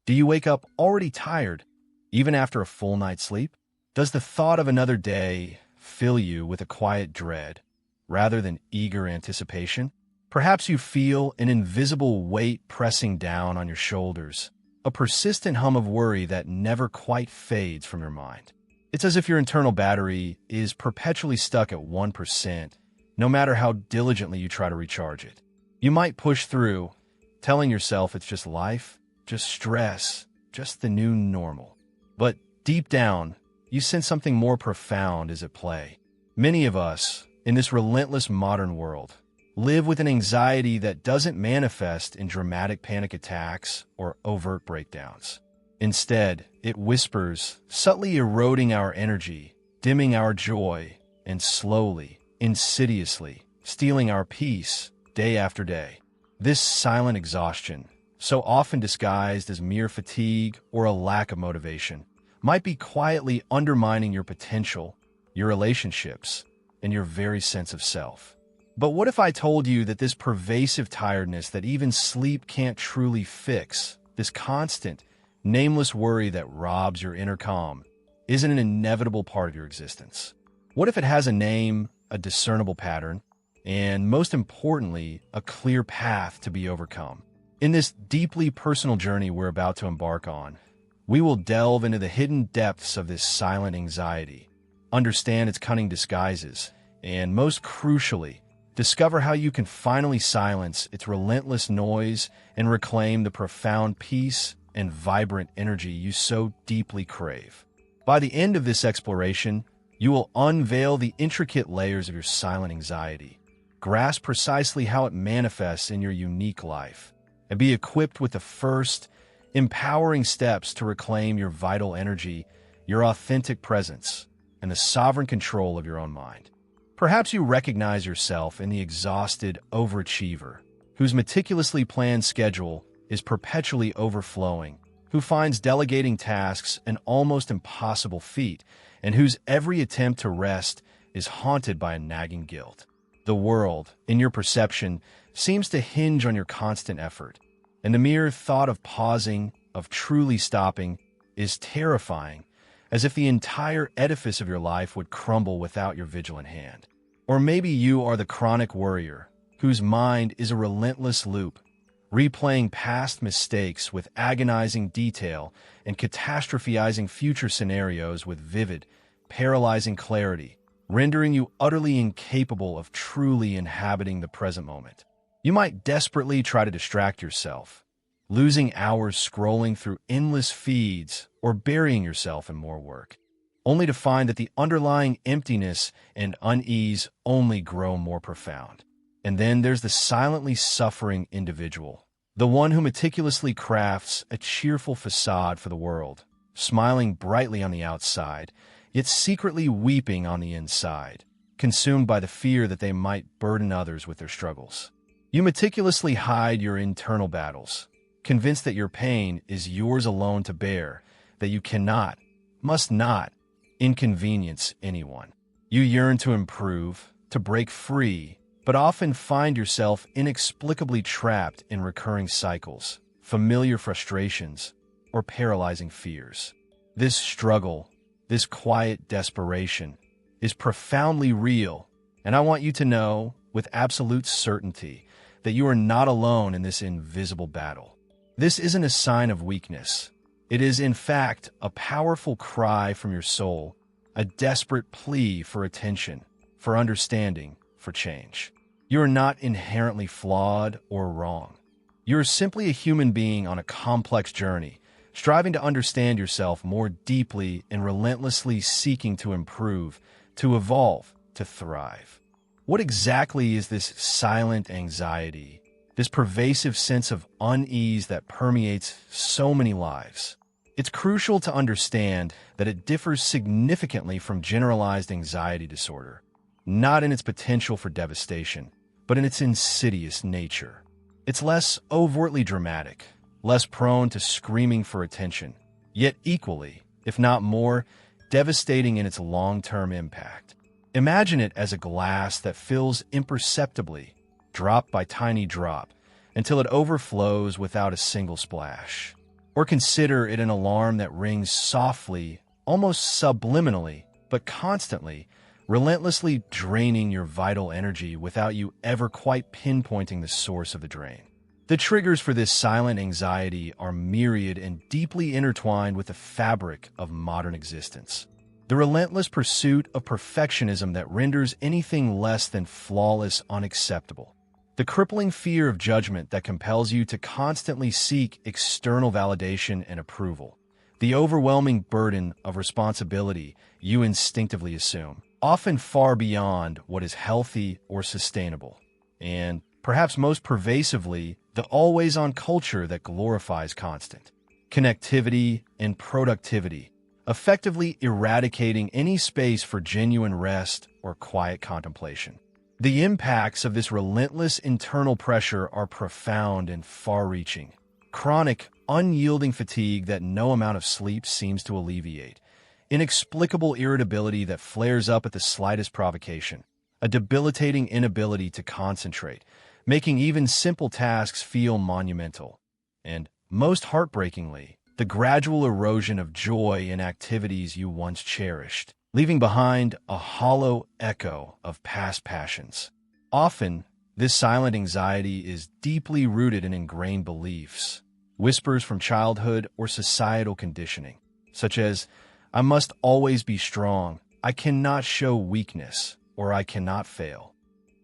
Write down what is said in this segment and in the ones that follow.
Do you wake up already tired, even after a full night's sleep? Does the thought of another day fill you with a quiet dread, rather than eager anticipation? Perhaps you feel an invisible weight pressing down on your shoulders, a persistent hum of worry that never quite fades from your mind. It's as if your internal battery is perpetually stuck at 1%, no matter how diligently you try to recharge it. You might push through, telling yourself it's just life, just stress, just the new normal. But deep down, you sense something more profound is at play. Many of us, in this relentless modern world, live with an anxiety that doesn't manifest in dramatic panic attacks or overt breakdowns. Instead, it whispers, subtly eroding our energy, dimming our joy, and slowly, insidiously, stealing our peace day after day. This silent exhaustion, so often disguised as mere fatigue or a lack of motivation, might be quietly undermining your potential, your relationships, and your very sense of self. But what if I told you that this pervasive tiredness that even sleep can't truly fix, this constant, nameless worry that robs your inner calm, isn't an inevitable part of your existence? What if it has a name, a discernible pattern, and most importantly, a clear path to be overcome? In this deeply personal journey we're about to embark on, we will delve into the hidden depths of this silent anxiety, understand its cunning disguises, and most crucially, discover how you can finally silence its relentless noise and reclaim the profound peace and vibrant energy you so deeply crave. By the end of this exploration, you will unveil the intricate layers of your silent anxiety, grasp precisely how it manifests in your unique life, and be equipped with the first, empowering steps to reclaim your vital energy, your authentic presence, and the sovereign control of your own mind. Perhaps you recognize yourself in the exhausted overachiever, whose meticulously planned schedule is perpetually overflowing, who finds delegating tasks an almost impossible feat, and whose every attempt to rest is haunted by a nagging guilt. The world, in your perception, seems to hinge on your constant effort, and the mere thought of pausing, of truly stopping, is terrifying, as if the entire edifice of your life would crumble without your vigilant hand. Or maybe you are the chronic worrier, whose mind is a relentless loop, replaying past mistakes with agonizing detail and catastrophizing future scenarios with vivid, paralyzing clarity, rendering you utterly incapable of truly inhabiting the present moment. You might desperately try to distract yourself, losing hours scrolling through endless feeds or burying yourself in more work, only to find that the underlying emptiness and unease only grow more profound. And then there's the silently suffering individual, the one who meticulously crafts a cheerful facade for the world, smiling brightly on the outside, yet secretly weeping on the inside, consumed by the fear that they might burden others with their struggles. You meticulously hide your internal battles, convinced that your pain is yours alone to bear, that you cannot, must not, inconvenience anyone. You yearn to improve, to break free, but often find yourself inexplicably trapped in recurring cycles, familiar frustrations, or paralyzing fears. This struggle, this quiet desperation, is profoundly real, and I want you to know, with absolute certainty, that you are not alone in this invisible battle. This isn't a sign of weakness. It is, in fact, a powerful cry from your soul, a desperate plea for attention, for understanding, for change. You are not inherently flawed or wrong. You are simply a human being on a complex journey, striving to understand yourself more deeply and relentlessly seeking to improve, to evolve, to thrive. What exactly is this silent anxiety, this pervasive sense of unease that permeates so many lives? It's crucial to understand that it differs significantly from generalized anxiety disorder, not in its potential for devastation, but in its insidious nature. It's less overtly dramatic, less prone to screaming for attention, yet equally, if not more, devastating in its long-term impact. Imagine it as a glass that fills imperceptibly, drop by tiny drop, until it overflows without a single splash. Or consider it an alarm that rings softly, almost subliminally, but constantly, relentlessly draining your vital energy without you ever quite pinpointing the source of the drain. The triggers for this silent anxiety are myriad and deeply intertwined with the fabric of modern existence. The relentless pursuit of perfectionism that renders anything less than flawless unacceptable. The crippling fear of judgment that compels you to constantly seek external validation and approval. The overwhelming burden of responsibility you instinctively assume, often far beyond what is healthy or sustainable. And, perhaps most pervasively, the always-on culture that glorifies constant connectivity and productivity, effectively eradicating any space for genuine rest or quiet contemplation. The impacts of this relentless internal pressure are profound and far-reaching. Chronic, unyielding fatigue that no amount of sleep seems to alleviate. Inexplicable irritability that flares up at the slightest provocation. A debilitating inability to concentrate, making even simple tasks feel monumental. And, most heartbreakingly, the gradual erosion of joy in activities you once cherished, leaving behind a hollow echo of past passions. Often, this silent anxiety is deeply rooted in ingrained beliefs, whispers from childhood or societal conditioning, such as, "I must always be strong, I cannot show weakness, or I cannot fail."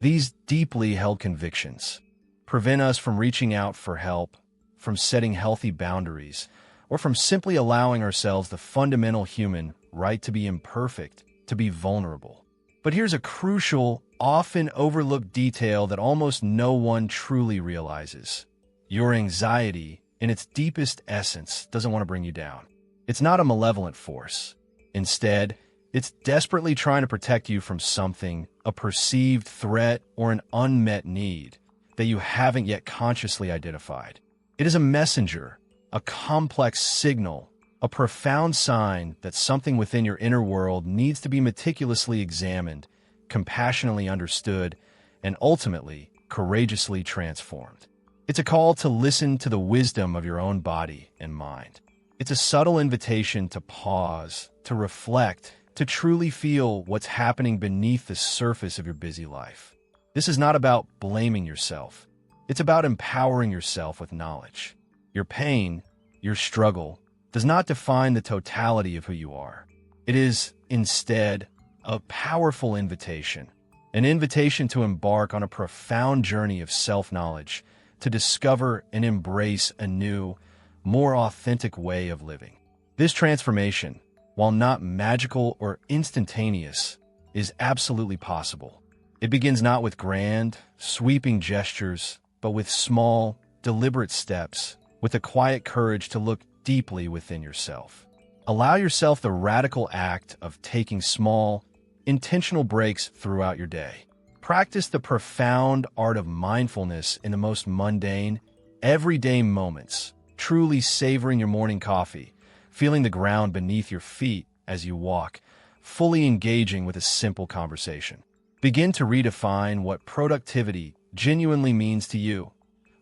These deeply held convictions prevent us from reaching out for help, from setting healthy boundaries, or from simply allowing ourselves the fundamental human right to be imperfect, to be vulnerable. But here's a crucial, often overlooked detail that almost no one truly realizes. Your anxiety, in its deepest essence, doesn't want to bring you down. It's not a malevolent force. Instead, it's desperately trying to protect you from something, a perceived threat or an unmet need that you haven't yet consciously identified. It is a messenger, a complex signal, a profound sign that something within your inner world needs to be meticulously examined, compassionately understood, and ultimately, courageously transformed. It's a call to listen to the wisdom of your own body and mind. It's a subtle invitation to pause, to reflect, to truly feel what's happening beneath the surface of your busy life. This is not about blaming yourself. It's about empowering yourself with knowledge. Your pain, your struggle, does not define the totality of who you are. It is, instead, a powerful invitation, an invitation to embark on a profound journey of self-knowledge, to discover and embrace a new, more authentic way of living. This transformation, while not magical or instantaneous, is absolutely possible. It begins not with grand, sweeping gestures, but with small, deliberate steps, with the quiet courage to look deeply within yourself. Allow yourself the radical act of taking small, intentional breaks throughout your day. Practice the profound art of mindfulness in the most mundane, everyday moments, truly savoring your morning coffee, feeling the ground beneath your feet as you walk, fully engaging with a simple conversation. Begin to redefine what productivity genuinely means to you,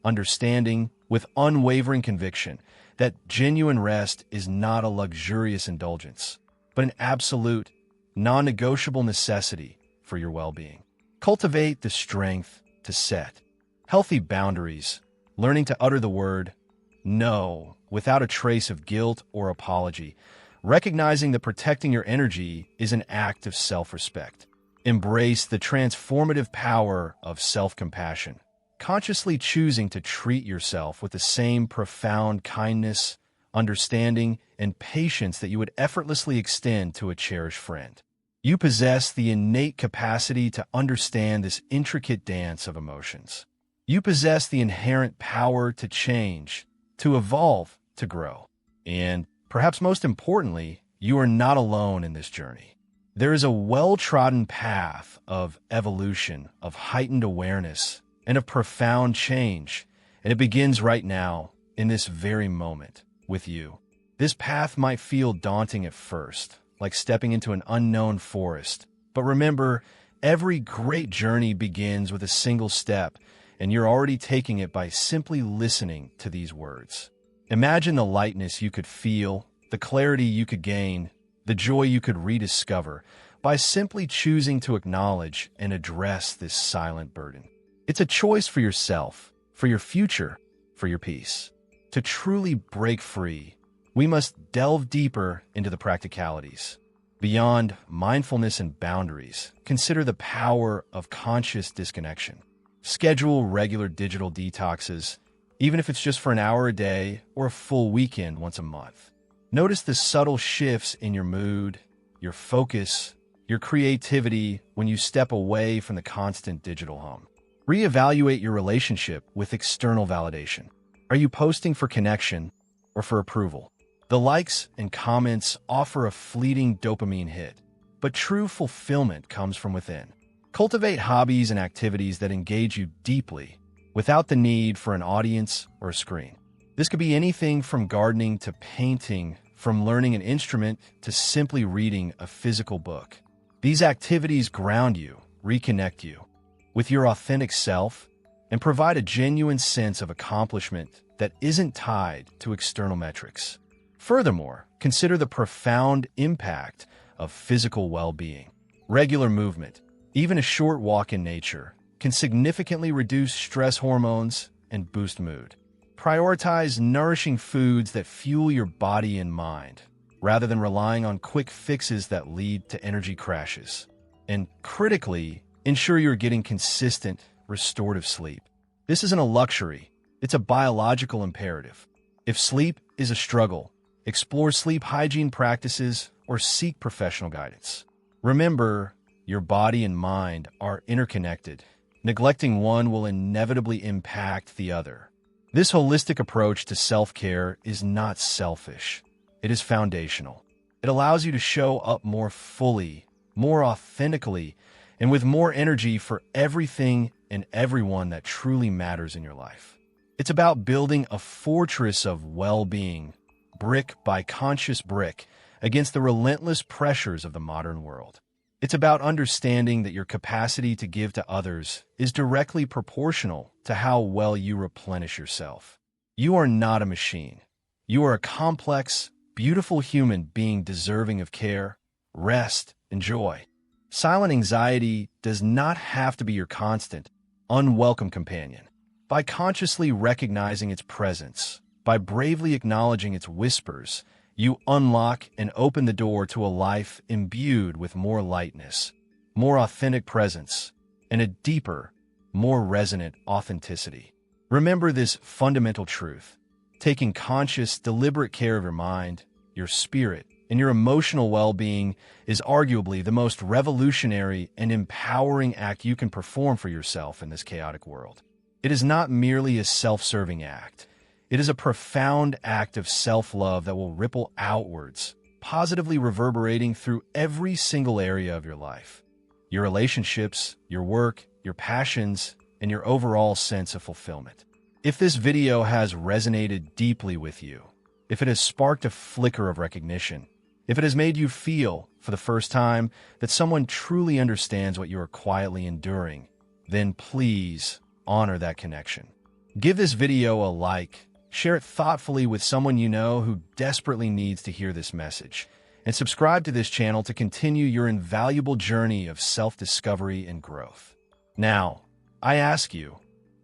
understanding with unwavering conviction that genuine rest is not a luxurious indulgence, but an absolute, non-negotiable necessity for your well-being. Cultivate the strength to set healthy boundaries, learning to utter the word no without a trace of guilt or apology, recognizing that protecting your energy is an act of self-respect. Embrace the transformative power of self-compassion, consciously choosing to treat yourself with the same profound kindness, understanding, and patience that you would effortlessly extend to a cherished friend. You possess the innate capacity to understand this intricate dance of emotions. You possess the inherent power to change, to evolve, to grow. And, perhaps most importantly, you are not alone in this journey. There is a well-trodden path of evolution, of heightened awareness, and of profound change, and it begins right now, in this very moment, with you. This path might feel daunting at first, like stepping into an unknown forest, but remember, every great journey begins with a single step, and you're already taking it by simply listening to these words. Imagine the lightness you could feel, the clarity you could gain, the joy you could rediscover by simply choosing to acknowledge and address this silent burden. It's a choice for yourself, for your future, for your peace. To truly break free, we must delve deeper into the practicalities. Beyond mindfulness and boundaries, consider the power of conscious disconnection. Schedule regular digital detoxes, even if it's just for an hour a day or a full weekend once a month. Notice the subtle shifts in your mood, your focus, your creativity when you step away from the constant digital hum. Reevaluate your relationship with external validation. Are you posting for connection or for approval? The likes and comments offer a fleeting dopamine hit, but true fulfillment comes from within. Cultivate hobbies and activities that engage you deeply without the need for an audience or a screen. This could be anything from gardening to painting, from learning an instrument to simply reading a physical book. These activities ground you, reconnect you with your authentic self, and provide a genuine sense of accomplishment that isn't tied to external metrics. Furthermore, consider the profound impact of physical well-being. Regular movement, even a short walk in nature, can significantly reduce stress hormones and boost mood. Prioritize nourishing foods that fuel your body and mind, rather than relying on quick fixes that lead to energy crashes. And critically, ensure you're getting consistent, restorative sleep. This isn't a luxury, it's a biological imperative. If sleep is a struggle, explore sleep hygiene practices or seek professional guidance. Remember, your body and mind are interconnected. Neglecting one will inevitably impact the other. This holistic approach to self-care is not selfish. It is foundational. It allows you to show up more fully, more authentically, and with more energy for everything and everyone that truly matters in your life. It's about building a fortress of well-being, brick by conscious brick, against the relentless pressures of the modern world. It's about understanding that your capacity to give to others is directly proportional to how well you replenish yourself. You are not a machine. You are a complex, beautiful human being deserving of care, rest, and joy. Silent anxiety does not have to be your constant, unwelcome companion. By consciously recognizing its presence, by bravely acknowledging its whispers, you unlock and open the door to a life imbued with more lightness, more authentic presence, and a deeper, more resonant authenticity. Remember this fundamental truth. Taking conscious, deliberate care of your mind, your spirit, and your emotional well-being is arguably the most revolutionary and empowering act you can perform for yourself in this chaotic world. It is not merely a self-serving act. It is a profound act of self-love that will ripple outwards, positively reverberating through every single area of your life. Your relationships, your work, your passions, and your overall sense of fulfillment. If this video has resonated deeply with you, if it has sparked a flicker of recognition, if it has made you feel, for the first time, that someone truly understands what you are quietly enduring, then please honor that connection. Give this video a like, share it thoughtfully with someone you know who desperately needs to hear this message, and subscribe to this channel to continue your invaluable journey of self-discovery and growth. Now, I ask you,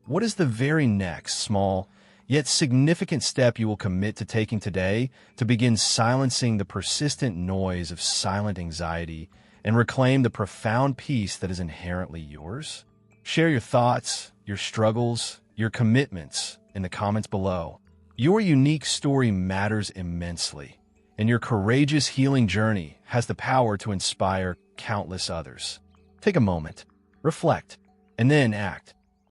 what is the very next small, yet significant step you will commit to taking today to begin silencing the persistent noise of silent anxiety and reclaim the profound peace that is inherently yours? Share your thoughts, your struggles, your commitments in the comments below. Your unique story matters immensely, and your courageous healing journey has the power to inspire countless others. Take a moment, reflect, and then act.